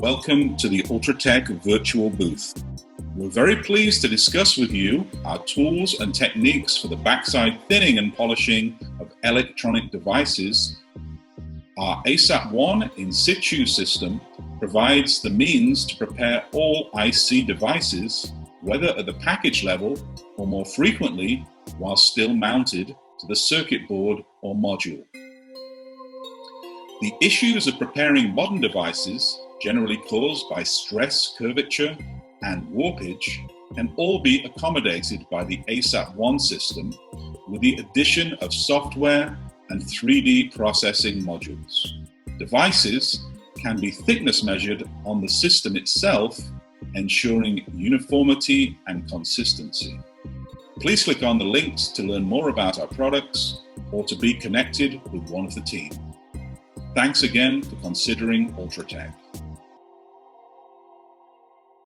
Welcome to the UltraTech virtual booth. We're very pleased to discuss with you our tools and techniques for the backside thinning and polishing of electronic devices. Our ASAP1 in situ system provides the means to prepare all IC devices, whether at the package level or more frequently while still mounted to the circuit board or module. The issues of preparing modern devices, generally caused by stress, curvature, and warpage, can all be accommodated by the ASAP1 system with the addition of software and 3D processing modules. Devices can be thickness measured on the system itself, ensuring uniformity and consistency. Please click on the links to learn more about our products or to be connected with one of the team. Thanks again for considering UltraTech.